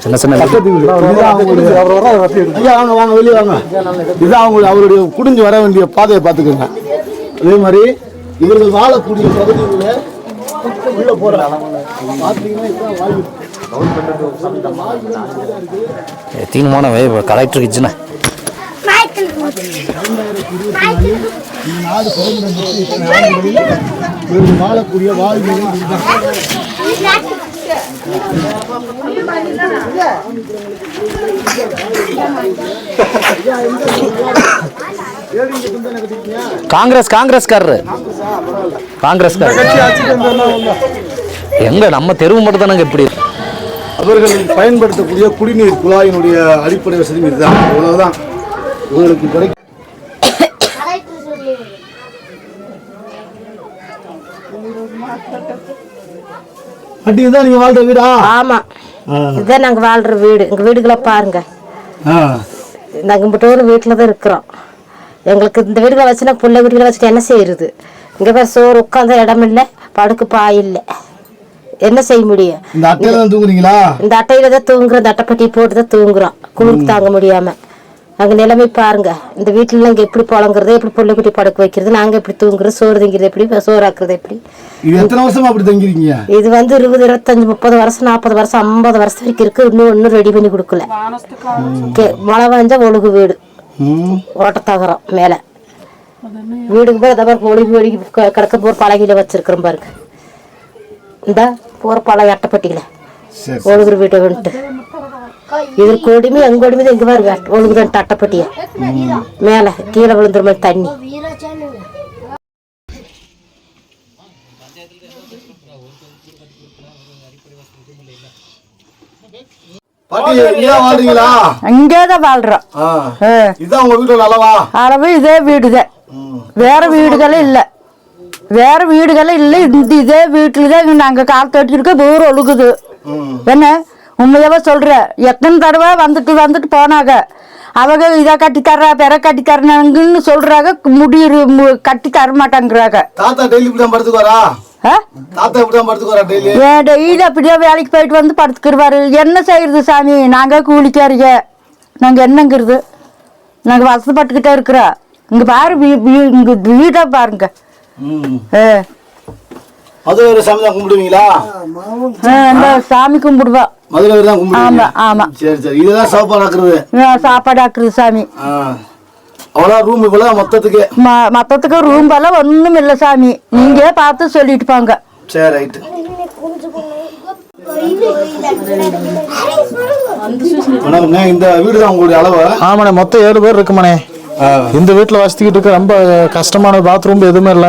சின்ன சின்ன வெளியே வாங்க. இதுதான் அவருடைய குடிஞ்சு வர வேண்டிய பாதையை பார்த்துக்கோங்க. அதே மாதிரி இவர்கள் வாழக்கூடிய பகுதிகளில் உள்ள போற தீனமான கலெக்டர் கிச்சனை நாடு வாழக்கூடிய வாழ்வியல் காங்கிரஸ்காரரு எங்க நம்ம தெருவு மட்டும் தானங்க எப்படி அவர்கள் பயன்படுத்தக்கூடிய குடிநீர் குழாயினுடைய அடிப்படை வசதி இதுதான். இவ்வளவுதான் உங்களுக்கு கிடைக்கும். இதுதான் நீங்க வாழ்ற வீடா? ஆமா, இதுதான் நாங்க வாழ்ற வீடு. எங்க வீடுகளை பாருங்க. நாங்க மட்டும் வீட்டுலதான் இருக்கிறோம். எங்களுக்கு இந்த வீடுகளை வச்சுனா புள்ள வீடுகளை வச்சுட்டு என்ன செய்யறது? இங்க பேர் சோறு உட்கார்ந்த இடம் இல்ல, படுக்கு பாய் இல்ல, என்ன செய்ய முடியும்? இந்த அட்டையில தூங்குறீங்களா? இந்த அட்டையில தான் தூங்குறோம். இந்த அட்டைப்பட்டி போட்டுதான் தூங்குறோம். குளிர்க்கு தாங்க முடியாம. அங்க நிலைமை பாருங்க. இந்த வீட்டுல இங்க எப்படி புழங்குறது, எப்படி புள்ள குட்டி படுக்க வைக்கிறது, நாங்க எப்படி தூங்குறது, சோறு திங்கிறது எப்படி, சோறாக்குறது எப்படி? எத்தனை வருஷமா அப்படி தங்கிருக்கீங்க? இது 20, 25, 30 வருஷம், 40 வருஷம், 50 வருஷம் வரைக்கும் இருக்கு. இன்னும் ரெடி பண்ணி கொடுக்கல. மழை வாஞ்சா ஒழுகு வீடு, ஓட்டத்தகரம் மேல வீடுக்கு போய் அதை ஒழுகி ஒழுகி கிடக்க போற பழகில வச்சிருக்கிறோம் பாருங்க. இந்த போற பழக அட்டைப்பட்டியில ஒழுகுற வீட்டை வந்துட்டு இது கொடிமை எங்க கொடிமை எங்க பாருங்க ஒழுகுதான் அட்டைப்பட்டிய மேல கீழே விழுந்துற மாதிரி தண்ணி. இங்கேதான் வாழ்றோம். அளவு இதே வீடுதான், வேற வீடுகளும் இல்ல, வேற வீடுகளும் இல்ல. இந்த இதே வீட்டுலதான் நாங்க கால் தட்டிருக்க தூரம் ஒழுகுது. என்ன உண்மையாவ சொல்ற? எத்தனை தடவை வந்துட்டு போனாங்க. அவங்க இதை கட்டித்தர்றா பெற கட்டித்தரணுன்னு சொல்றாங்க. முடிவு கட்டி தர மாட்டாங்கிறாங்க. டெய்லி அப்படியே வேலைக்கு போயிட்டு வந்து படுத்துக்கிடுவாரு. என்ன செய்யறது சாமி? நாங்க கூலிக்காரிங்க, நாங்க என்னங்கிறது? நாங்க வசப்பட்டுக்கிட்டே இருக்கிறோம். இங்க பாரு இங்க வீடா பாருங்க. சாமி கும்பிடுவா. ஆமா ஆமா, சாப்பாடு ஆக்குறது சாமி. மொத்தத்துக்கு ரூம் எல்லாம் ஒண்ணும் இல்ல சாமி. நீங்க பார்த்து சொல்லிட்டு போங்க. மொத்தம் 7 பேர் இருக்குமானே. இந்த வீட்டுல வசதிக்கிட்டு இருக்க. ரொம்ப கஷ்டமான பாத்ரூம் எதுவுமே இல்ல.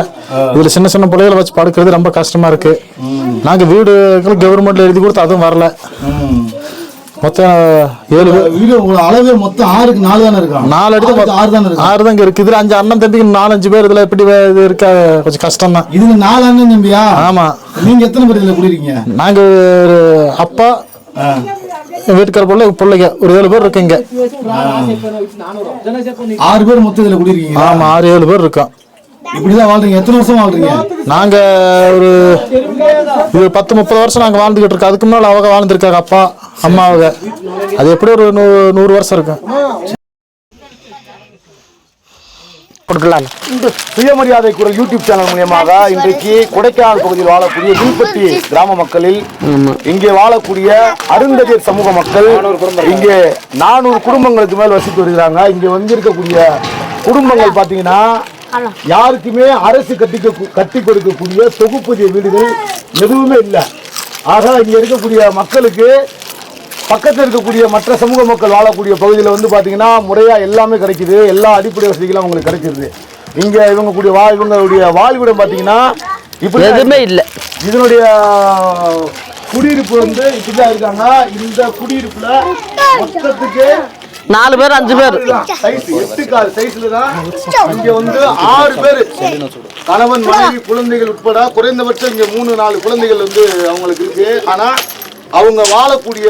இதுல சின்ன சின்ன பிள்ளைகளை வச்சு படுக்கிறது ரொம்ப கஷ்டமா இருக்கு. நாங்க வீடு கவர்மெண்ட்ல எழுதி கொடுத்து அதுவும் வரல. மொத்தம் 7 வீடு. அளவே மொத்தம் 6க்கு 4 தானே இருக்கு. 4 இடத்துல 6 தானே இருக்கு. 6 தாங்க இருக்கு. இதுல 5 அண்ணன் தம்பிக்கு 4-5 பேர். இதுல எப்படி இது இருக்க கொஞ்சம் கஷ்டம் தான். இது 4 அண்ணன் தம்பியா? ஆமா. நீங்க எத்தனை பேர் இதுல குடிக்கிறீங்க? நாங்க அப்பா வீட்டுக்கார பிள்ளைங்க ஒரு 7 பேர் இருக்குங்க. 6 பேர் மொத்தம் இதுல குடிக்கிறீங்க? ஆமா, 6-7 பேர் இருக்கோம். இப்படிதான் வாழ்றீங்க? எத்தனை வருஷம் வாழ்றீங்க? நாங்க ஒரு 10-30 வருஷம் நாங்க வாழ்ந்துகிட்டு இருக்கோம். அதுக்கு முன்னால அவங்க வாழ்ந்துருக்காங்க, அப்பா அம்மாவுங்க. அது எப்படி ஒரு 100 வருஷம் இருக்கும். சுயமரியாதை குரல் யூடியூப் சேனல் மூலமாக இன்றைக்கு கொடைக்கானல் பகுதியில் வாழக்கூடிய வில்பட்டி கிராம மக்களில் இங்கே வாழக்கூடிய அருந்ததியர் சமூக மக்கள் இங்கே 400 குடும்பங்களுக்கு மேல் வசித்து வருகிறாங்க. இங்கே வந்திருக்கக்கூடிய குடும்பங்கள் பார்த்தீங்கன்னா யாருக்குமே அரசு கட்டி கொடுக்கக்கூடிய தொகுப்புதிய வீடுகள் எதுவுமே இல்லை. ஆக இங்கே இருக்கக்கூடிய மக்களுக்கு பக்கத்தில் இருக்கக்கூடிய மற்ற சமூக மக்கள் வாழக்கூடிய பகுதியில் வந்து பார்த்தீங்கன்னா முறையாக எல்லாமே கிடைக்குது. எல்லா அடிப்படை வசதிகளும் அவங்களுக்கு கிடைச்சிருது. இங்கே இவங்களுடைய வாழ்விடம் பார்த்தீங்கன்னா இப்படி எதுவுமே இல்லை. இதனுடைய குடியிருப்பு வந்து இப்படிதான் இருக்காங்க. இந்த குடியிருப்புல மொத்தத்துக்கு 4 பேர் 5 பேர் சைஸ் 8 கால் சைஸ்ல தான். இங்க வந்து 6 பேர் கணவன் மனைவி குழந்தைகள் உட்பட குறைந்தபட்சம் இங்க 3-4 குழந்தைகள் வந்து அவங்களுக்கு இருக்கு. ஆனா அவங்க வாழக்கூடிய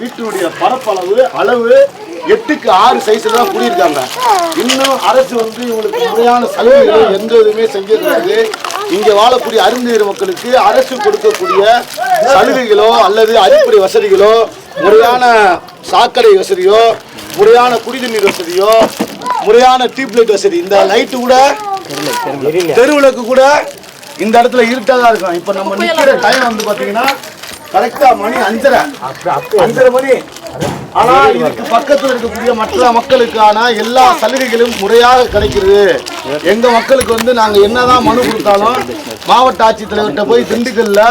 வீட்டினுடைய பரப்பளவு அளவு 8க்கு 6 சைஸ்ல தான் குடியிருக்காங்க. இன்னும் அரசு வந்து இவங்களுக்கு முறையான சலுகைகள் எந்த இதுவுமே செஞ்சிருக்காது. இங்கே வாழக்கூடிய அருந்ததியர் மக்களுக்கு அரசு கொடுக்கக்கூடிய சலுகைகளோ அல்லது அடிப்படை வசதிகளோ, முறையான சாக்கடை வசதியோ, முறையான குடிநீர் வசதியோ, முறையான டியூப்லைட் வசதி, இந்த லைட்டு கூட தெருவிளக்கு கூட இந்த இடத்துல இருட்டாக தான் இருக்கும். இப்போ நம்ம நிற்கிற டைம் வந்து பார்த்தீங்கன்னா கரெக்டாக மணி 5:30 மணி. ஆனால் இதுக்கு பக்கத்தில் இருக்கக்கூடிய மற்ற மக்களுக்கான எல்லா சலுகைகளும் முறையாக கிடைக்கிறது. எங்கள் மக்களுக்கு வந்து நாங்கள் என்னதான் மனு கொடுத்தாலும் மாவட்ட ஆட்சித்தலைவர்கிட்ட போய் திண்டுக்கல்ல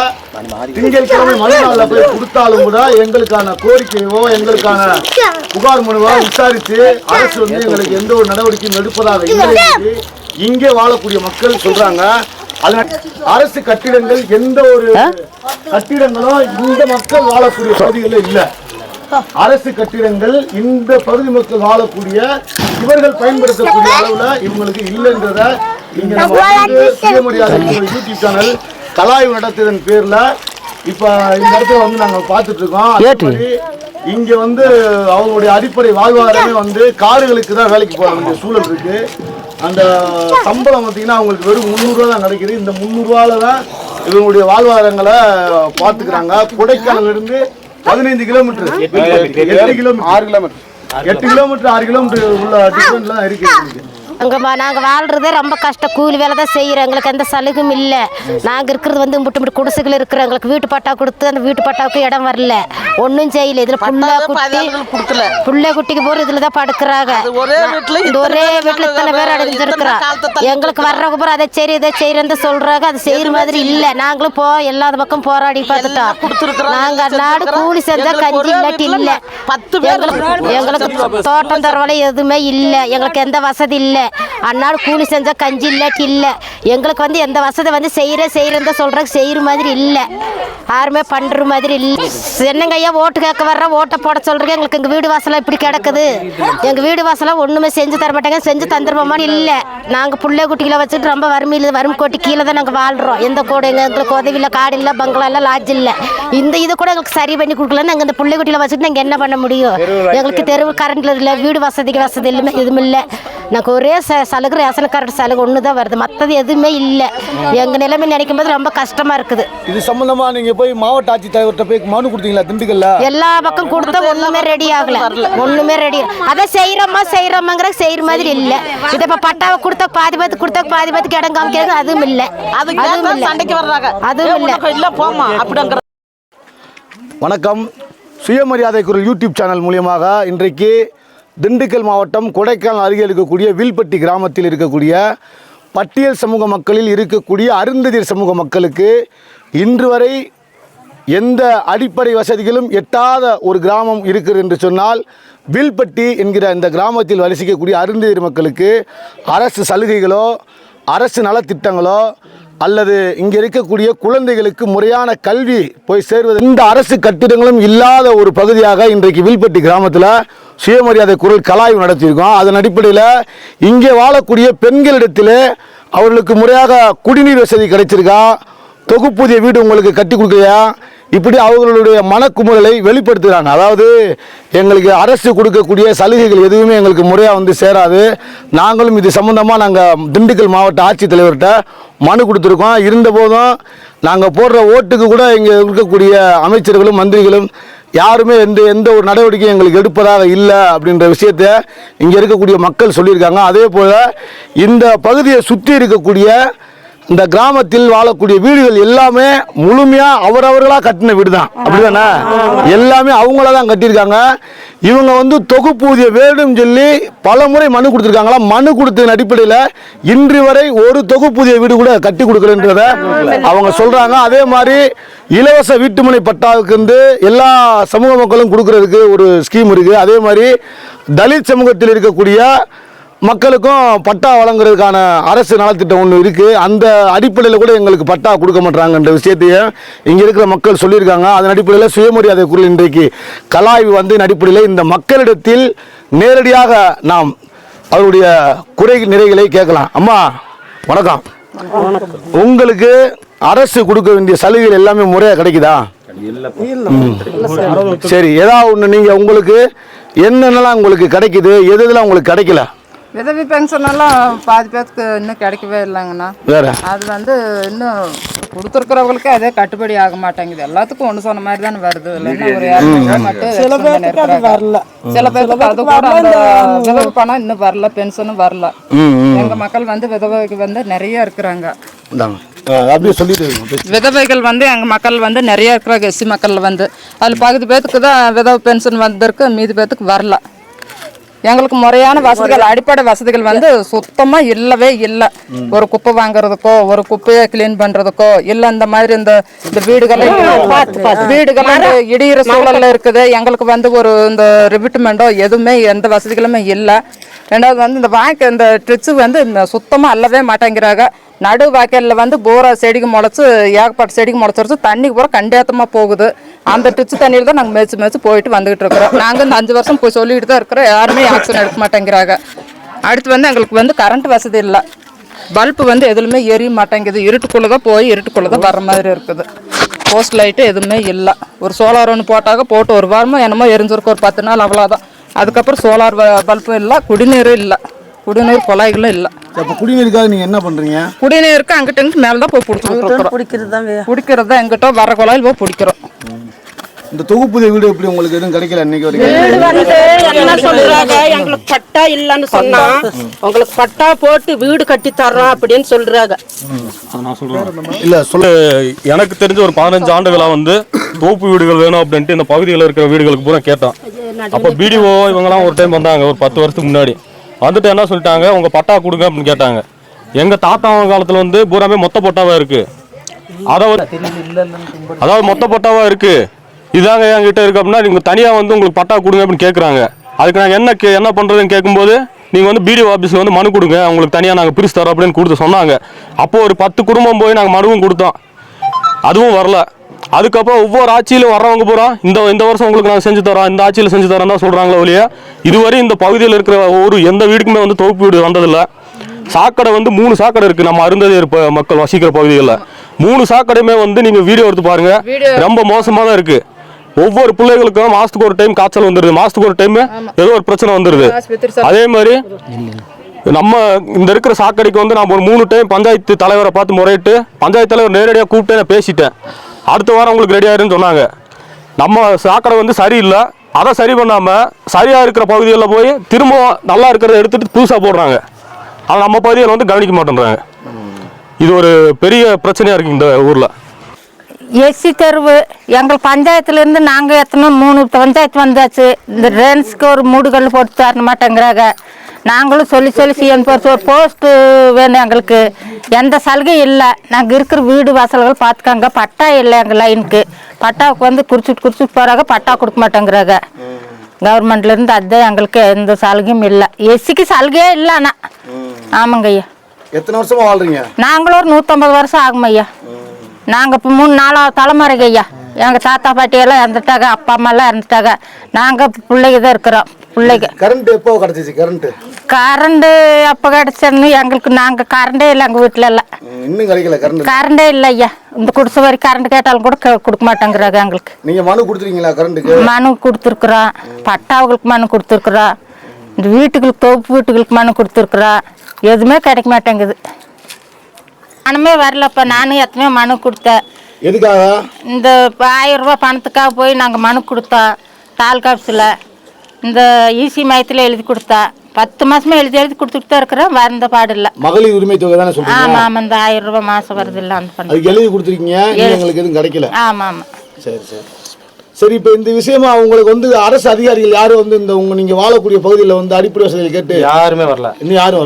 திங்கட்கிழமை மனு நாளில் போய் கொடுத்தாலும் கூட எங்களுக்கான கோரிக்கையோ எங்களுக்கான புகார் மனுவோ விசாரித்து அரசு வந்து எங்களுக்கு எந்த ஒரு நடவடிக்கையும் எடுப்பதாக இல்லை என்று இங்கே வாழக்கூடிய மக்கள் சொல்றாங்க. அரசு கட்டிடங்கள் எந்த ஒரு கட்டிடங்களும் இந்த மக்கள் வாழக்கூடிய பகுதிகளில் இல்லை. அரசு கட்டிடங்கள் இந்த பகுதி மக்கள் வாழக்கூடிய இவர்கள் பயன்படுத்தக்கூடிய அளவுல இவங்களுக்கு இல்லைன்றத இங்க நம்ம சுயமரியாதை யூடியூப் சேனல் கலாய்வு நடத்தியதன் பேர்ல இப்ப இந்த இடத்துல வந்து நாங்க பார்த்துட்டு இருக்கோம். இங்க வந்து அவங்களுடைய அடிப்படை வாழ்வாதாரமே வந்து காடுகளுக்கு தான் வேலைக்கு போக வேண்டிய சூழல் இருக்கு. அந்த சம்பளம் பார்த்தீங்கன்னா அவங்களுக்கு வெறும் 300 ரூபா தான் கிடைக்குது. இந்த 300 ரூபால தான் இவங்களுடைய வாழ்வாதாரங்களை பார்த்துக்கிறாங்க. கொடைக்கானல் இருந்து 15 கிலோமீட்டர் 8 கிலோமீட்டர் 6 கிலோமீட்டர் உள்ள டிஃபரெண்ட்ல தான் இருக்கு. அங்கே நாங்கள் வாழ்கிறதே ரொம்ப கஷ்டம். கூலி வேலை தான் செய்கிறோம். எங்களுக்கு எந்த சலுகையும் இல்லை. நாங்கள் இருக்கிறது வந்து முட்டு குடிசைகள் இருக்கிறோம். எங்களுக்கு வீட்டு பட்டா கொடுத்து அந்த வீட்டு பட்டாவுக்கு இடம் வரல, ஒன்றும் செய்யல. இதில் புள்ள குட்டிக்கு போகிற இதில் தான் படுக்கிறாங்க. இந்த ஒரே வீட்டில் இத்தனை பேர் அடைஞ்சிருக்கிறோம். எங்களுக்கு வர்றவங்க போகிற அதை சரி இதை செய்யறேன்னு சொல்கிறாங்க. அது செய்கிற மாதிரி இல்லை. நாங்களும் எல்லா பக்கம் போராடி பார்த்துட்டோம். நாங்கள் நாடு கூலி செஞ்சால் கஞ்சி இல்லாட்டி இல்லை. எங்களுக்கு தோட்டம் தரவலை எதுவுமே இல்லை. எங்களுக்கு எந்த வசதி இல்லை. அன்னாடு கூலி செஞ்சா கஞ்சி இல்லாட்டி இல்லை. எங்களுக்கு வந்து எந்த வசதி வந்து செய்யறேன்னு சொல்றாங்க. செய்யற மாதிரி இல்லை. யாருமே பண்ற மாதிரி இல்லை. என்னங்க ஐயா ஓட்டு கேட்க வர்ற ஓட்டை போட சொல்றீங்க. எங்களுக்கு எங்க வீடு வாசலாம் இப்படி கிடக்குது. எங்க வீடு வாசலாம் ஒண்ணுமே செஞ்சு தர மாட்டாங்க. செஞ்சு தந்துருவோமான்னு இல்லை. நாங்க புள்ளை குட்டிகளை வச்சுட்டு ரொம்ப வறுமை கோட்டி கீழே தான் நாங்கள் வாழ்றோம். எந்த கூட எங்களுக்கு உதவி இல்லை, காடு இல்லை, பங்களா இல்லை, லாட்ஜ் இல்லை. இந்த இது கூட எங்களுக்கு சரி பண்ணி கொடுக்கலன்னு நாங்கள் இந்த புள்ளை குட்டிகளை வச்சுட்டு நாங்கள் என்ன பண்ண முடியும்? எங்களுக்கு தெருவு கரண்ட்ல இல்லை, வீடு வசதிக்கு வசதி இல்லைமே எதுவும் இல்லை. நாங்கள் ஒரே சலுகை ரேஷன் கார்டு சலுகை ஒன்று தான் வருது. மற்றது எதுவுமே இல்லை. எங்கள் நிலைமை நினைக்கும் போது ரொம்ப கஷ்டமா இருக்குது. இது சம்பந்தமா நீங்க போய் மாவட்ட ஆட்சித்தலைவர்கிட்ட போய் மனு கொடுத்தீங்களா? திண்டுக்கல்ல எல்லா பக்கம் கொடுத்தா ஒண்ணுமே ரெடி ஆகல. ஒண்ணுமே ரெடி அதை செய்யறோமாங்கிற செய்யற மாதிரி இல்லை. இதை இப்போ பட்டாவை கொடுத்தா பாதி பாத்துக்கு இடம் காமிக்கிறது அதுவும் இல்லை. அதுவும் இல்லை. வணக்கம். சுயமரியாதை குரல் யூடியூப் சேனல் மூலியமாக இன்றைக்கு திண்டுக்கல் மாவட்டம் கொடைக்கானல் அருகே இருக்கக்கூடிய வில்பட்டி கிராமத்தில் இருக்கக்கூடிய பட்டியல் சமூக மக்களில் இருக்கக்கூடிய அருந்ததியர் சமூக மக்களுக்கு இன்று வரை எந்த அடிப்படை வசதிகளும் எட்டாத ஒரு கிராமம் இருக்குது என்று சொன்னால் வில்பட்டி என்கிற இந்த கிராமத்தில் வசிக்கக்கூடிய அருந்ததியர் மக்களுக்கு அரசு சலுகைகளோ அரசு நலத்திட்டங்களோ அல்லது இங்கே இருக்கக்கூடிய குழந்தைகளுக்கு முறையான கல்வி போய் சேர்வது இந்த அரசு கட்டிடங்களும் இல்லாத ஒரு பகுதியாக இன்றைக்கு வில்பட்டி கிராமத்தில் சுயமரியாதை குரல் கலாய்வு நடத்தியிருக்கோம். அதன் அடிப்படையில் இங்கே வாழக்கூடிய பெண்களிடத்தில் அவர்களுக்கு முறையாக குடிநீர் வசதி கிடைச்சிருக்கா, தொகுப்பூதிய வீடு உங்களுக்கு கட்டி கொடுக்கலையா, இப்படி அவர்களுடைய மனக்குமுறலை வெளிப்படுத்துகிறாங்க. அதாவது எங்களுக்கு அரசு கொடுக்கக்கூடிய சலுகைகள் எதுவுமே எங்களுக்கு முறையாக வந்து சேராது. நாங்களும் இது சம்பந்தமாக நாங்கள் திண்டுக்கல் மாவட்ட ஆட்சித்தலைவர்கிட்ட மனு கொடுத்துருக்கோம். இருந்தபோதும் நாங்கள் போடுற ஓட்டுக்கு கூட இங்கே இருக்கக்கூடிய அமைச்சர்களும் மந்திரிகளும் யாருமே எந்த ஒரு நடவடிக்கையும் எங்களுக்கு எடுப்பதாக இல்லை அப்படின்ற விஷயத்த இங்கே இருக்கக்கூடிய மக்கள் சொல்லியிருக்காங்க. அதே போல் இந்த பகுதியை சுற்றி இருக்கக்கூடிய இந்த கிராமத்தில் வாழக்கூடிய வீடுகள் எல்லாமே முழுமையா அவரவர்களாக கட்டின வீடு தான். அப்படிதானே? எல்லாமே அவங்கள தான் கட்டியிருக்காங்க. இவங்க வந்து தொகுப்பூதிய வேணும் சொல்லி பல முறை மனு கொடுத்துருக்காங்களா. மனு கொடுத்ததன் அடிப்படையில் இன்று வரை ஒரு தொகுப்பூதிய வீடு கூட கட்டி கொடுக்கலன்றத அவங்க சொல்றாங்க. அதே மாதிரி இலவச வீட்டுமனை பட்டாவுக்கு வந்து எல்லா சமூக மக்களும் கொடுக்கறதுக்கு ஒரு ஸ்கீம் இருக்கு. அதே மாதிரி தலித் சமூகத்தில் இருக்கக்கூடிய மக்களுக்கும் பட்டா வழங்குறதுக்கான அரசு நலத்திட்டம் ஒன்று இருக்குது. அந்த அடிப்படையில் கூட எங்களுக்கு பட்டா கொடுக்க மாட்டாங்கன்ற விஷயத்தையும் இங்கே இருக்கிற மக்கள் சொல்லியிருக்காங்க. அதன் அடிப்படையில் சுயமரியாதை குரல் இன்றைக்கு கலாய்வு வந்து அடிப்படையில் இந்த மக்களிடத்தில் நேரடியாக நாம் அவருடைய குறை நிறைகளை கேட்கலாம். அம்மா வணக்கம். உங்களுக்கு அரசு கொடுக்க வேண்டிய சலுகைகள் எல்லாமே முறையாக கிடைக்குதா? சரி, ஏதாவது ஒன்று நீங்கள் உங்களுக்கு என்னென்னலாம் உங்களுக்கு கிடைக்குது, எது எதுலாம் உங்களுக்கு கிடைக்கல? விதவை பென்ஷன் எல்லாம் பாதி பேருக்கு இன்னும் கிடைக்கவே இல்லைங்கண்ணா. வேற அது வந்து இன்னும் கொடுத்துருக்கிறவங்களுக்கு அதே கட்டுப்படி ஆக மாட்டேங்குது. எல்லாத்துக்கும் ஒன்று சொன்ன மாதிரி தானே வருது. இல்லைன்னா ஒரு 200 மட்டும் சில பேருக்கு வரல. சில பேருக்கு அது கூட அந்த விதவை பணம் இன்னும் வரல, பென்ஷனும் வரல. எங்க மக்கள் வந்து விதவைக்கு வந்து நிறைய இருக்கிறாங்க. அப்படியே சொல்லிட்டு விதவைகள் வந்து எங்க மக்கள் வந்து நிறைய இருக்கிறாங்க. எஸ்சி மக்கள் வந்து அதில் பகுதி பேத்துக்கு தான் விதவை பென்ஷன் வந்திருக்கு, மீதி பேத்துக்கு வரல. எங்களுக்கு முறையான வசதிகள், அடிப்படை வசதிகள் வந்து சுத்தமா இல்லவே இல்லை. ஒரு குப்பை வாங்குறதுக்கோ, ஒரு குப்பையை கிளீன் பண்றதுக்கோ இல்ல, இந்த மாதிரி இந்த வீடுகள் இடிகிற சூழல்ல இருக்குது. எங்களுக்கு வந்து ஒரு இந்த ரிவிட்மெண்டோ எதுவுமே எந்த வசதிகளுமே இல்லை. ரெண்டாவது வந்து இந்த இந்த ட்ரிட்ஸு வந்து சுத்தமா அல்லவே மாட்டேங்கிறாங்க. நடு வாய்க்காலில் வந்து பூரா செடிக்கு முளைச்சி, ஏகப்பட்ட செடிக்கு முளைச்சிருச்சு. தண்ணி பூரா கண்டியாத்தமாக போகுது. அந்த ட்ரிட்ஸு தண்ணியில் தான் நாங்கள் மேய்ச்சி போயிட்டு வந்துகிட்டு இருக்கிறோம். நாங்கள் இந்த 5 வருஷம் போய் சொல்லிட்டு தான் இருக்கிறோம். யாருமே ஆக்ஷன் எடுக்க மாட்டேங்கிறாங்க. அடுத்து வந்து எங்களுக்கு வந்து கரண்ட் வசதி இல்லை. பல்பு வந்து எதுவுமே எரிய மாட்டேங்குது. இருட்டுக்குள்ளே தான் போய் இருட்டுக்குள்ளே தான் வர்ற மாதிரி இருக்குது. போஸ்ட் லைட்டு எதுவுமே இல்லை. ஒரு சோலார் ஒன்று போட்டு ஒரு வாரமாக என்னமோ எரிஞ்சிருக்கு, ஒரு 10 நாள் அவ்வளோதான். அதுக்கப்புறம் சோலார் பல்பும் இல்லை, குடிநீரும் இல்லை, குடிநீர் குழாய்களும் இல்லை. அப்போ குடிநீருக்காக நீங்கள் என்ன பண்ணுறீங்க? குடிநீருக்கு அங்கிட்டு மேலே தான் போய் பிடிச்சிருக்கிறோம். பிடிக்கிறது தான் எங்கிட்ட வர குழாயில் போய் பிடிக்கிறோம். இந்த தொகுப்பு வீடு எப்படி உங்களுக்கு எதுவும் கிடைக்கல இன்னைக்கு வரைக்கும்? வீடு வந்து என்ன சொல்றாங்க, எங்களுக்கு பட்டா இல்லைன்னு சொன்னா உங்களுக்கு பட்டா போட்டு வீடு கட்டி தர்றோம் அப்படின்னு சொல்றாங்க. இல்ல சொல்ல எனக்கு தெரிஞ்ச ஒரு 15 ஆண்டுகளா வந்து தொகுப்பு வீடுகள் வேணும் அப்படின்ட்டு இந்த பகுதியில் இருக்கிற வீடுகளுக்கு பூரா கேட்டோம். அப்போ பிடிஓ இவங்கெல்லாம் ஒரு டைம் வந்தாங்க, ஒரு 10 வருஷத்துக்கு முன்னாடி. வந்துட்டு என்ன சொல்லிட்டாங்க, உங்க பட்டா கொடுங்க அப்படின்னு கேட்டாங்க. எங்க தாத்தா காலத்துல வந்து பூராமே மொத்த பட்டாவா இருக்கு. அதாவது மொத்த பட்டாவா இருக்கு, இதாங்க என்கிட்ட இருக்கு அப்படின்னா நீங்க தனியா வந்து உங்களுக்கு பட்டா கொடுங்க அப்படின்னு கேட்குறாங்க. அதுக்கு நாங்கள் என்ன பண்றதுன்னு கேட்கும்போது, நீங்க வந்து பிடிஓ ஆஃபீஸ்ல வந்து மனு கொடுங்க, உங்களுக்கு தனியா நாங்கள் பிரிச்சு தரோம் அப்படின்னு கொடுத்து சொன்னாங்க. அப்போ ஒரு 10 குடும்பம் போய் நாங்கள் மனுவும் கொடுத்தோம், அதுவும் வரல. அதுக்கப்புறம் ஒவ்வொரு ஆட்சியிலும் வர்றவங்க பூரா இந்த வருஷம் உங்களுக்கு நாங்கள் செஞ்சு தரோம், இந்த ஆட்சியில் செஞ்சு தரோம் தான் சொல்றாங்களே ஒழிய இதுவரை இந்த பகுதியில் இருக்கிற எந்த வீடுக்குமே வந்து தொகுப்பு வீடு வந்ததில்லை. சாக்கடை வந்து 3 சாக்கடை இருக்கு நம்ம அருந்ததியர் மக்கள் வசிக்கிற பகுதிகளில். 3 சாக்கடையுமே வந்து நீங்க வீடியோ எடுத்து பாருங்க, ரொம்ப மோசமாக தான் இருக்கு. ஒவ்வொரு பிள்ளைகளுக்கும் மாசத்துக்கு ஒரு டைம் காய்ச்சல் வந்துருது, மாசத்துக்கு ஒரு டைம் ஏதோ ஒரு பிரச்சனை வந்துருது. அதே மாதிரி நம்ம இந்த இருக்கிற சாக்கடைக்கு வந்து நான் ஒரு 3 டைம் பஞ்சாயத்து தலைவரை பார்த்து முறையிட்டு, பஞ்சாயத்து தலைவர் நேரடியாக கூப்பிட்டு நான் பேசிட்டேன். அடுத்த வாரம் உங்களுக்கு ரெடி ஆயிருன்னு சொன்னாங்க. நம்ம சாக்கடை வந்து சரியில்லை, அதை சரி பண்ணாம சரியா இருக்கிற பகுதிகளில் போய் திரும்ப நல்லா இருக்கிறத எடுத்துட்டு புதுசா போடுறாங்க. ஆனால் நம்ம பகுதியில் வந்து கவனிக்க மாட்டேன்றாங்க. இது ஒரு பெரிய பிரச்சனையா இருக்கு இந்த ஊர்ல. எஸ்சி தெருவு எங்கள் பஞ்சாயத்துலேருந்து நாங்கள் எத்தனை 3 பஞ்சாயத்து வந்தாச்சு. இந்த ட்ரெயின்ஸுக்கு ஒரு மூடுகல் போட்டு தர மாட்டேங்கிறாங்க. நாங்களும் சொல்லி சிஎம் ஒரு போஸ்ட்டு வேணும், எங்களுக்கு எந்த சலுகையும் இல்லை. நாங்கள் இருக்கிற வீடு வாசல்கள் பார்த்துக்காங்க. பட்டா இல்லை எங்கள் லைனுக்கு. பட்டாவுக்கு வந்து குறிச்சிட்டு போகிறாங்க, பட்டா கொடுக்க மாட்டேங்கிறாங்க கவர்மெண்ட்லேருந்து. அதுதான் எங்களுக்கு எந்த சலுகையும் இல்லை. எஸ்சிக்கு சலுகையே இல்லை. ஆனால் ஆமாங்க ஐயா. எத்தனை வருஷமா வாழ்றீங்க? நாங்களும் ஒரு 150 வருஷம் ஆகும் ஐயா. நாங்கள் இப்போ 3-4 தலைமுறைங்க ஐயா. எங்கள் தாத்தா பாட்டியெல்லாம் இறந்துட்டாங்க, அப்பா அம்மாலாம் இறந்துட்டாங்க. நாங்கள் பிள்ளைங்க தான் இருக்கிறோம். பிள்ளைங்க கரண்ட் எப்போ கிடச்சிச்சு? கரண்ட்டு எப்போ கிடச்சன்னு எங்களுக்கு நாங்கள் கரண்டே இல்லை எங்கள் வீட்டில் எல்லாம். இன்னும் கிடைக்கல கரண்டே இல்லை ஐயா. இந்த குடிசை வரி கரண்ட் கேட்டாலும் கூட கொடுக்க மாட்டேங்கிறாங்க எங்களுக்கு. நீங்கள் மனு கொடுத்துருக்கீங்களா? கரண்ட்டுக்கு மனு கொடுத்துருக்குறோம், பட்டாவுகளுக்கு மனு கொடுத்துருக்குறோம், இந்த வீட்டுகளுக்கு தொகுப்பு வீட்டுகளுக்கு மனு கொடுத்துருக்குறோம். எதுவுமே கிடைக்க மாட்டேங்குது. மனமே வரலப்பா. நானும் எத்தனையோ மனு கொடுத்தேன். எதுக்காக? இந்த 1000 ரூபா பணத்துக்காக போய் நாங்கள் மனு கொடுத்தோம் தாலுக்கா ஆஃபீஸில். இந்த ஈசி மையத்தில் எழுதி கொடுத்தா 10 மாசமா எழுதி கொடுத்துட்டு தான் இருக்கிறேன். வந்த பாடு இல்லை. மகளிர் உரிமை தொகை தானே சொல்றீங்க? ஆமாம் ஆமாம். இந்த 1000 ரூபா மாதம் வருது இல்லை, அந்த பண்ண எழுதி கொடுத்துருக்கீங்க, எங்களுக்கு எதுவும் கிடைக்கல. ஆமாம் ஆமாம். சரி, இப்போ இந்த விஷயமா உங்களுக்கு வந்து அரசு அதிகாரிகள் யாரும் வந்து இந்த நீங்க வாழக்கூடிய பகுதியில் வந்து அடிப்படை வசதிகள் கேட்டு யாருமே வரல. இன்னும் யாரும்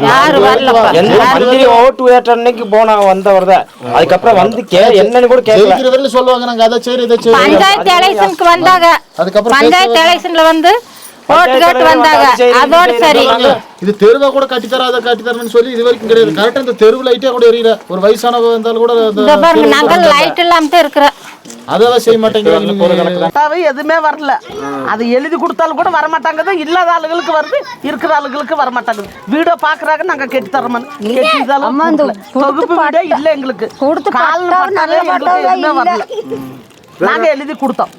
வரல. எந்த மந்திரி ஓட்டு ஏற்ற அன்னைக்கு போனாங்க, வந்தவர் தான். அதுக்கப்புறம் வந்து என்னன்னு கூட கேட்கல. சொல்லுவாங்க, நாங்க அதை சரி இதை சரி. பஞ்சாயத்து எலெக்ஷனுக்கு வந்தாங்க. பஞ்சாயத்து எலெக்ஷன்ல வந்து ஓட்டு கேட்டு வந்தாங்க. அதோட சரி. இது தெருவா கூட கட்டித்தர, அதை கட்டித்தரணும்னு சொல்லி இது வரைக்கும் கிடையாது. கரெக்டா இந்த தெருவு லைட்டே கூட எரியல. ஒரு வயசானவங்க வந்தாலும் கூட நாங்கள் லைட் இல்லாம தான் இருக்கிறோம். அதான் செய்ய மாட்டேங்கிறாங்க. எதுவுமே வரல. அது எழுதி கொடுத்தாலும் கூட வரமாட்டாங்க. இல்லாத ஆளுகளுக்கு வருது, இருக்கிற ஆளுகளுக்கு வரமாட்டாங்க. வீடோ பாக்குறாங்க, நாங்க கெட்டி தரோம். தொகுப்பு வீடே இல்ல எங்களுக்கு. வரல. நாங்க எழுதி கொடுத்தோம்.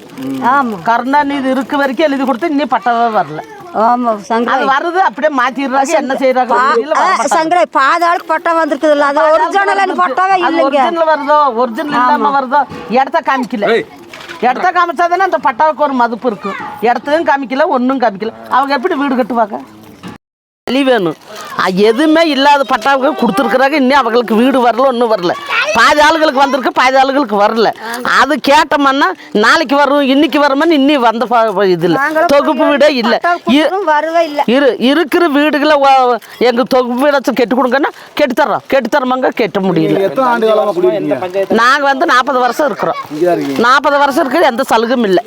கருணாநிதி இருக்க வரைக்கும் எழுதி கொடுத்து இன்னும் பட்டாவே வரல. ஆமா சங்கரை அது வருது அப்படியே மாத்திடுறாங்க, என்ன செய்யறாங்க சங்கரை பாதி ஆளுக்கு பட்டா வந்திருக்குது இல்ல, அது ஒரிஜினல் பட்டாவே இல்லைங்க. ஒரிஜினல் வருதோ ஒரிஜினல் இல்லாம வருதோ இடத்த காமிக்கல. இடத்த காமிச்சாதானே அந்த பட்டாவுக்கு ஒரு மதிப்பு இருக்கும். இடத்தையும் காமிக்கல, ஒன்றும் காமிக்கல. அவங்க எப்படி வீடு கட்டுவாங்க? வழி வேணும். எதுவுமே இல்லாத பட்டாவுக்கு கொடுத்துருக்குறாங்க. இன்னும் அவங்களுக்கு வீடு வரல, ஒன்றும் வரல. பாதி ஆளுகளுக்கு வந்திருக்கு, பாதி ஆளுகளுக்கு வரல. அது கேட்டோம்னா நாளைக்கு வரும், இன்னைக்கு வரமான்னு இன்னும் வந்த இதில் தொகுப்பு வீடே இல்லை. இருக்கிற வீடுகளை எங்கள் தொகுப்பு வீடாச்சும் கெட்டு கொடுங்கன்னா கெட்டுத்தரமாங்க, கெட்ட முடியல. நாங்கள் வந்து 40 வருஷம் இருக்கிறோம். 40 வருஷம் இருக்கிற எந்த சலுகையும் இல்லை.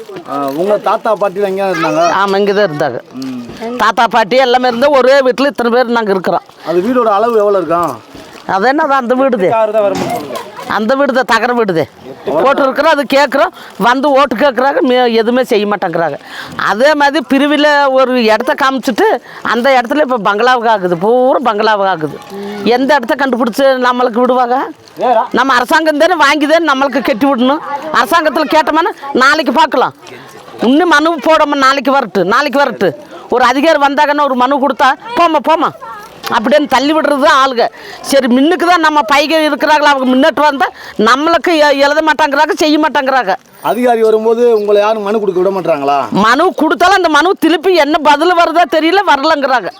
உங்கள் தாத்தா பாட்டி எங்கே இருந்தாங்க? ஆமாம், இங்கே தான் இருந்தாங்க. தாத்தா பாட்டி எல்லாமே இருந்தால் ஒரே வீட்டில் இத்தனை பேர் நாங்கள் இருக்கிறோம். அது வீடோட அளவு எவ்வளோ இருக்கும்? அது என்னது அந்த வீடுதே, அந்த வீடுதே தகர வீடுதே போட்டு இருக்கிறோம். அது கேட்குறோம், வந்து ஓட்டு கேட்குறாங்க, எதுவுமே செய்ய மாட்டேங்கிறாங்க. அதே மாதிரி பிரிவில் ஒரு இடத்த காமிச்சிட்டு அந்த இடத்துல இப்போ பங்களாவுக்கு ஆகுது, பூரா பங்களாவுக்கு ஆகுது. எந்த இடத்த கண்டுபிடிச்சி நம்மளுக்கு விடுவாங்க? நம்ம அரசாங்கம் தானே வாங்கிதானே நம்மளுக்கு கட்டி விடணும். அரசாங்கத்தில் கேட்டோம்னா நாளைக்கு பார்க்கலாம், இன்னும் மனு போடாமல் நாளைக்கு வரட்டு ஒரு அதிகாரி வந்தாங்கன்னா ஒரு மனு கொடுத்தா போமா அப்படின்னு தள்ளி விடுறது தான் ஆளுங்க. சரி, மின்னுக்கு தான் நம்ம பைக இருக்கிறாங்களா, அவங்க முன்னேற்று வந்தால் நம்மளுக்கு எழுத மாட்டாங்கிறாங்க, செய்ய மாட்டாங்கிறாங்க. அதிகாரி வரும்போது உங்களை யாரும் மனு கொடுக்க விட மாட்டாங்களா? மனு கொடுத்தாலும் அந்த மனு திருப்பி என்ன பதில் வருதா தெரியல, வரலங்கிறாங்க.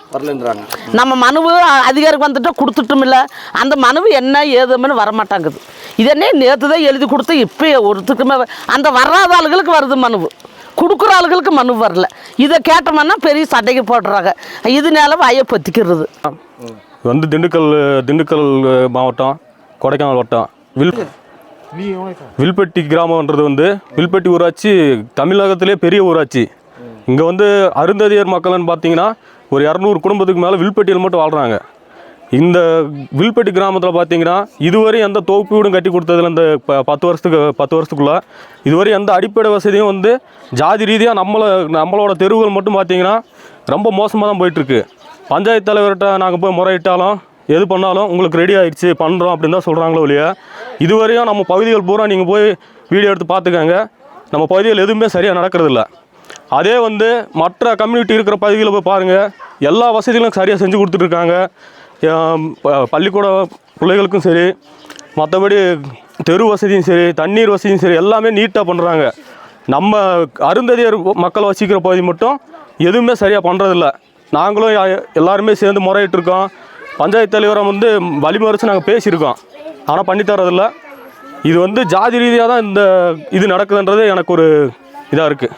நம்ம மனுவு அதிகாரிக்கு வந்துட்டு கொடுத்துட்டும் இல்லை, அந்த மனுவு என்ன ஏதுன்னு வரமாட்டாங்குது. இதனே நேற்று தான் எழுதி கொடுத்து இப்போ ஒருத்துக்குமே அந்த வராத ஆளுகளுக்கு வருது மனுவு, கொடுக்குற ஆளுகளுக்கு மனு வரல. இதை கேட்டோம்னா பெரிய சண்டைக்கு போடுறாங்க. இதனால வாயை பற்றிக்கிறது. வந்து திண்டுக்கல் மாவட்டம், கொடைக்கானல் வட்டம், வில்பட்டி கிராமன்றது வந்து வில்பட்டி ஊராட்சி தமிழகத்திலே பெரிய ஊராட்சி. இங்கே வந்து அருந்ததியர் மக்கள்னு பார்த்தீங்கன்னா ஒரு 200 குடும்பத்துக்கு மேலே வில்பட்டியில் மட்டும் வாழ்கிறாங்க. இந்த வில்பட்டி கிராமத்தில் பார்த்தீங்கன்னா இதுவரை எந்த தொகுப்பு வீடும் கட்டி கொடுத்ததில் இந்த 10 வருஷத்துக்குள்ளே இதுவரை எந்த அடிப்படை வசதியும் வந்து ஜாதி ரீதியாக நம்மளோட தெருவுகள் மட்டும் பார்த்தீங்கன்னா ரொம்ப மோசமாக தான் போயிட்டுருக்கு. பஞ்சாயத்து தலைவர்கிட்ட நாங்கள் போய் முறையிட்டாலும் எது பண்ணாலும் உங்களுக்கு ரெடி ஆகிடுச்சு பண்ணுறோம் அப்படின்னு தான் சொல்கிறாங்களோ இல்லையா. இதுவரையும் நம்ம பகுதிகள் பூரா நீங்கள் போய் வீடியோ எடுத்து பார்த்துக்கங்க, நம்ம பகுதிகள் எதுவுமே சரியாக நடக்கிறதில்ல. அதே வந்து மற்ற கம்யூனிட்டி இருக்கிற பகுதிகளில் போய் பாருங்கள், எல்லா வசதிகளும் சரியாக செஞ்சு கொடுத்துட்ருக்காங்க. பள்ளிக்கூட பிள்ளைகளுக்கும் சரி, மற்றபடி தெரு வசதியும் சரி, தண்ணீர் வசதியும் சரி, எல்லாமே நீட்டாக பண்ணுறாங்க. நம்ம அருந்ததியர் மக்கள் வசிக்கிற பகுதி மட்டும் எதுவுமே சரியாக பண்ணுறதில்ல. நாங்களும் எல்லாருமே சேர்ந்து முறையிட்டிருக்கோம். பஞ்சாயத்து தலைவரை வந்து வழிமறித்து நாங்கள் பேசியிருக்கோம், ஆனால் பண்ணித்தரதில்லை. இது வந்து ஜாதி ரீதியாக தான் இது நடக்குதுன்றது எனக்கு ஒரு இதாக இருக்குது.